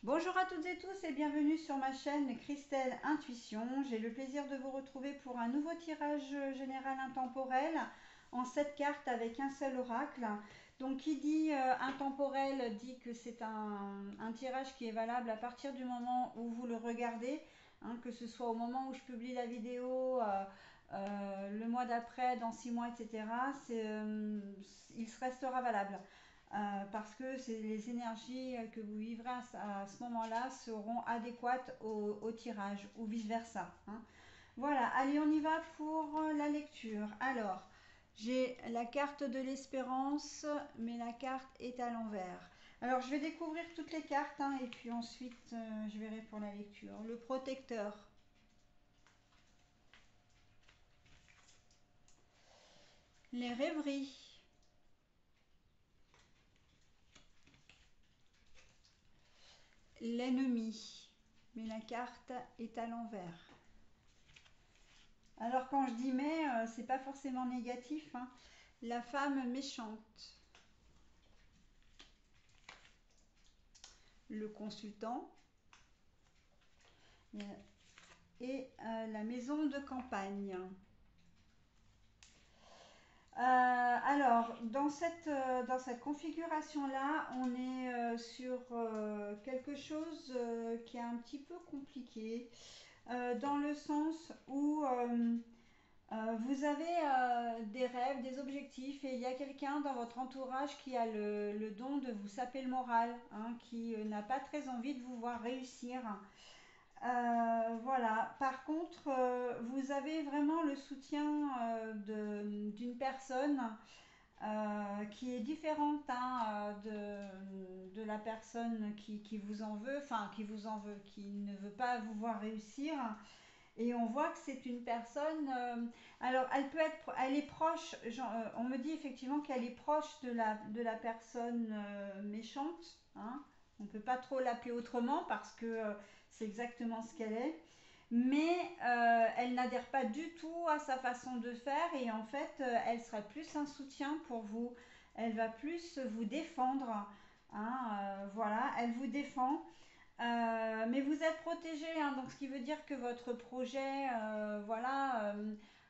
Bonjour à toutes et tous et bienvenue sur ma chaîne Christelle Intuition. J'ai le plaisir de vous retrouver pour un nouveau tirage général intemporel en 7 cartes avec un seul oracle. Donc qui dit intemporel dit que c'est un tirage qui est valable à partir du moment où vous le regardez, hein, que ce soit au moment où je publie la vidéo, le mois d'après, dans 6 mois, etc. Il restera valable. Parce que les énergies que vous vivrez à ce moment-là seront adéquates au tirage ou vice-versa, hein. Voilà, allez, on y va pour la lecture. Alors, j'ai la carte de l'espérance, mais la carte est à l'envers. Alors, je vais découvrir toutes les cartes, hein, et puis ensuite, je verrai pour la lecture. Le protecteur, les rêveries, l'ennemi, mais la carte est à l'envers. Alors quand je dis mais, c'est pas forcément négatif, hein. La femme méchante, le consultant et la maison de campagne. Alors, dans cette configuration-là, on est sur quelque chose qui est un petit peu compliqué, dans le sens où vous avez des rêves, des objectifs, et il y a quelqu'un dans votre entourage qui a le don de vous saper le moral, hein, qui n'a pas très envie de vous voir réussir. Voilà. Par contre, vous avez vraiment le soutien d'une personne qui est différente, hein, de la personne qui vous en veut, enfin qui vous en veut, qui ne veut pas vous voir réussir. Et on voit que c'est une personne. Alors, elle est proche. On me dit effectivement qu'elle est proche de la personne méchante, hein. On ne peut pas trop l'appeler autrement parce que c'est exactement ce qu'elle est. Mais elle n'adhère pas du tout à sa façon de faire et en fait, elle serait plus un soutien pour vous. Elle va plus vous défendre, hein, voilà, elle vous défend. Mais vous êtes protégé, hein, donc ce qui veut dire que votre projet, voilà,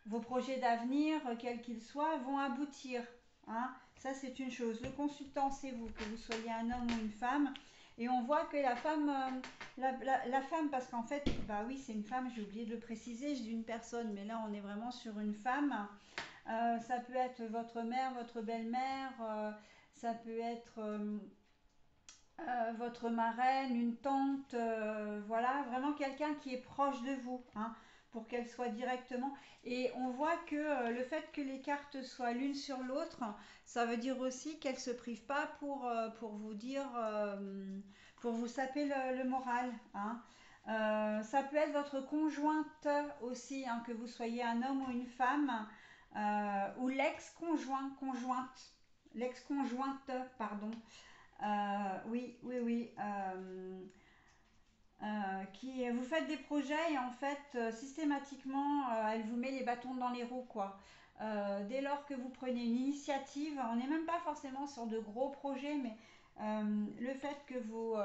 vos projets d'avenir, quels qu'ils soient, vont aboutir, hein. Ça, c'est une chose. Le consultant, c'est vous, que vous soyez un homme ou une femme. Et on voit que la femme, la femme, parce qu'en fait, bah oui, c'est une femme, j'ai oublié de le préciser, je dis une personne, mais là, on est vraiment sur une femme. Ça peut être votre mère, votre belle-mère, ça peut être votre marraine, une tante, voilà, vraiment quelqu'un qui est proche de vous, hein, pour qu'elle soit directement. Et on voit que le fait que les cartes soient l'une sur l'autre, ça veut dire aussi qu'elle ne se prive pas pour vous dire, pour vous saper le moral, hein. Ça peut être votre conjointe aussi, hein, que vous soyez un homme ou une femme, ou l'ex-conjointe, pardon. Oui, oui, oui. Qui vous faites des projets et en fait systématiquement elle vous met les bâtons dans les roues, quoi. Dès lors que vous prenez une initiative, on n'est même pas forcément sur de gros projets, mais le fait que vous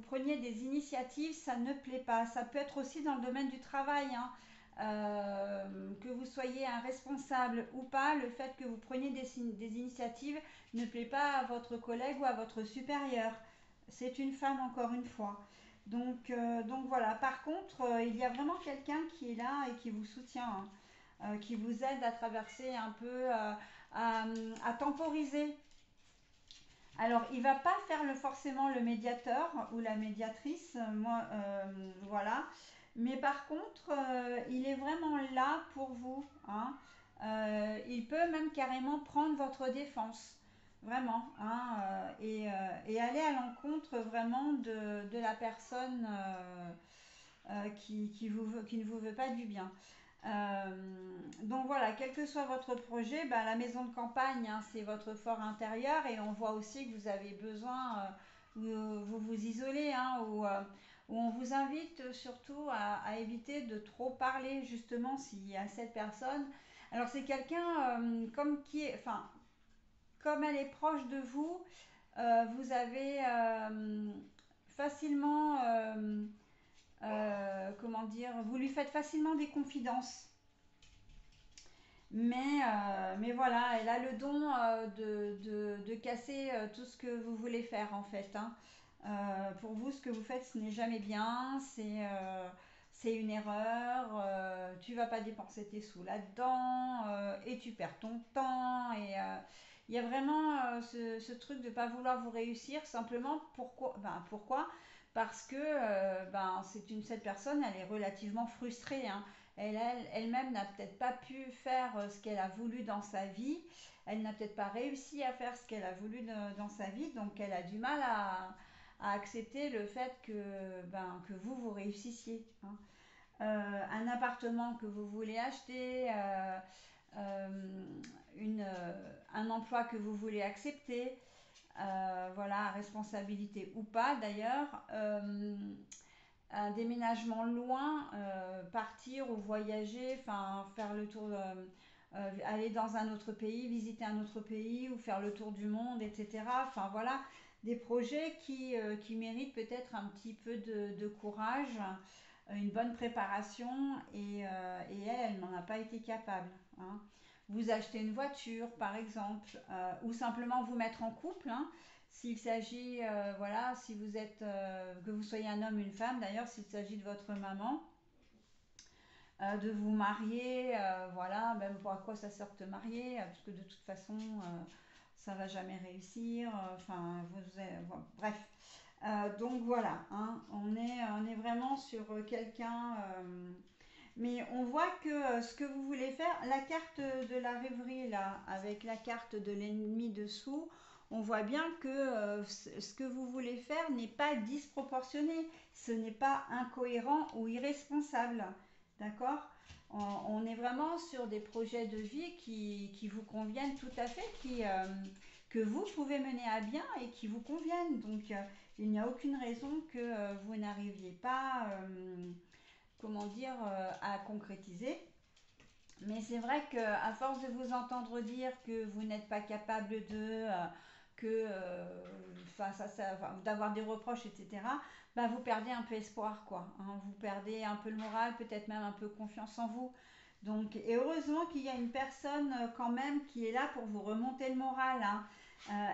preniez des initiatives, ça ne plaît pas. Ça peut être aussi dans le domaine du travail, hein. Que vous soyez un responsable ou pas, le fait que vous preniez des initiatives ne plaît pas à votre collègue ou à votre supérieur. C'est une femme encore une fois. Donc voilà. Par contre, il y a vraiment quelqu'un qui est là et qui vous soutient, hein, qui vous aide à traverser un peu, à temporiser. Alors, il va pas faire forcément le médiateur ou la médiatrice, moi, voilà. Mais par contre, il est vraiment là pour vous, hein. Il peut même carrément prendre votre défense, vraiment, hein, et aller à l'encontre vraiment de la personne qui ne vous veut pas du bien. Donc voilà, quel que soit votre projet, ben, la maison de campagne, hein, c'est votre fort intérieur et on voit aussi que vous avez besoin, où vous vous isolez, hein, où on vous invite surtout à éviter de trop parler justement s'il y a cette personne. Alors c'est quelqu'un comme qui est, enfin, comme elle est proche de vous, vous avez facilement, comment dire, vous lui faites facilement des confidences. Mais voilà, elle a le don de casser tout ce que vous voulez faire en fait, hein. Pour vous, ce que vous faites, ce n'est jamais bien, c'est une erreur, tu vas pas dépenser tes sous là-dedans, et tu perds ton temps. Et il y a vraiment ce truc de ne pas vouloir vous réussir, simplement pourquoi? Parce que cette personne, elle est relativement frustrée, hein. Elle-même n'a peut-être pas pu faire ce qu'elle a voulu dans sa vie. Elle n'a peut-être pas réussi à faire ce qu'elle a voulu dans sa vie, donc elle a du mal à accepter le fait que vous réussissiez, hein. Un appartement que vous voulez acheter, euh, un emploi que vous voulez accepter, voilà, responsabilité ou pas d'ailleurs, un déménagement loin, partir ou voyager, enfin faire le tour, aller dans un autre pays, visiter un autre pays ou faire le tour du monde, etc. Enfin voilà, des projets qui méritent peut-être un petit peu de courage, une bonne préparation, et elle n'en a pas été capable, hein. Vous achetez une voiture par exemple, ou simplement vous mettre en couple, hein. S'il s'agit, voilà, si vous êtes, que vous soyez un homme ou une femme, d'ailleurs, s'il s'agit de votre maman, de vous marier, voilà, même pour à quoi ça sert de te marier, parce que de toute façon, ça va jamais réussir, enfin, bref. Donc voilà, hein, on est vraiment sur quelqu'un, mais on voit que ce que vous voulez faire, la carte de la rêverie là, avec la carte de l'ennemi dessous, on voit bien que ce que vous voulez faire n'est pas disproportionné, ce n'est pas incohérent ou irresponsable. D'accord? On est vraiment sur des projets de vie qui vous conviennent tout à fait, que vous pouvez mener à bien et qui vous conviennent. Donc, il n'y a aucune raison que vous n'arriviez pas, comment dire, à concrétiser. Mais c'est vrai qu'à force de vous entendre dire que vous n'êtes pas capable que, d'avoir des reproches, etc., bah, vous perdez un peu espoir, quoi, hein. Vous perdez un peu le moral, peut-être même un peu confiance en vous. Donc, et heureusement qu'il y a une personne quand même qui est là pour vous remonter le moral, hein.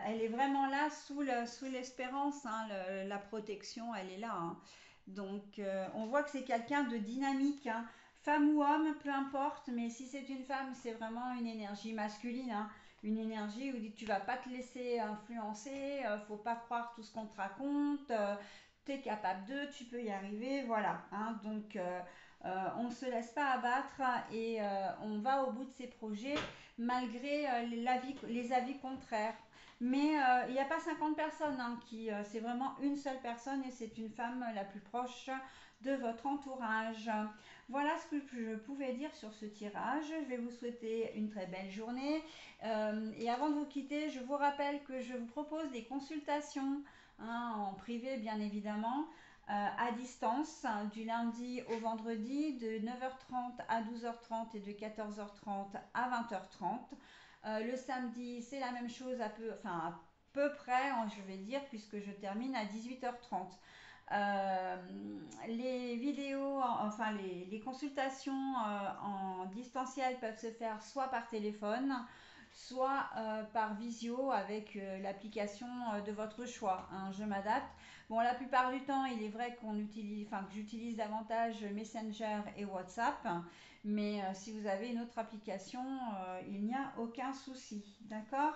Elle est vraiment là sous l'espérance, hein, la protection, elle est là, hein. Donc, on voit que c'est quelqu'un de dynamique, hein. Femme ou homme, peu importe, mais si c'est une femme, c'est vraiment une énergie masculine, hein. Une énergie où tu vas pas te laisser influencer, faut pas croire tout ce qu'on te raconte, tu es capable de, tu peux y arriver, voilà, hein. Donc, on ne se laisse pas abattre et on va au bout de ses projets malgré les avis contraires. Mais il n'y a pas 50 personnes, hein, c'est vraiment une seule personne et c'est une femme la plus proche de votre entourage. Voilà ce que je pouvais dire sur ce tirage. Je vais vous souhaiter une très belle journée. Et avant de vous quitter, je vous rappelle que je vous propose des consultations, hein, en privé bien évidemment, à distance, du lundi au vendredi, de 9h30 à 12h30 et de 14h30 à 20h30. Le samedi, c'est la même chose, à peu près, je vais dire, puisque je termine à 18h30. Euh, les vidéos, enfin les consultations en distanciel peuvent se faire soit par téléphone, soit par visio avec l'application de votre choix, hein. Je m'adapte. Bon, la plupart du temps, il est vrai que j'utilise davantage Messenger et WhatsApp, mais si vous avez une autre application, il n'y a aucun souci, d'accord?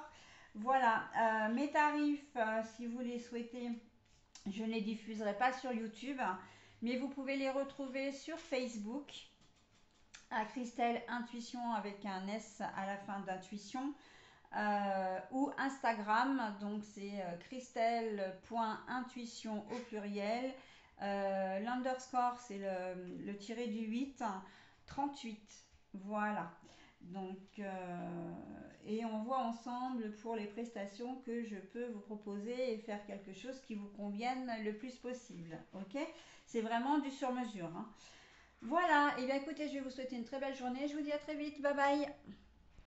Voilà, mes tarifs, si vous les souhaitez, je ne les diffuserai pas sur YouTube, mais vous pouvez les retrouver sur Facebook à Christelle Intuition avec un S à la fin d'intuition, ou Instagram, donc c'est christelle.intuition au pluriel, l'underscore c'est le tiré du 8, 38, voilà. Donc, et on voit ensemble pour les prestations que je peux vous proposer et faire quelque chose qui vous convienne le plus possible. Ok? C'est vraiment du sur-mesure, hein. Voilà, et bien écoutez, je vais vous souhaiter une très belle journée. Je vous dis à très vite. Bye bye.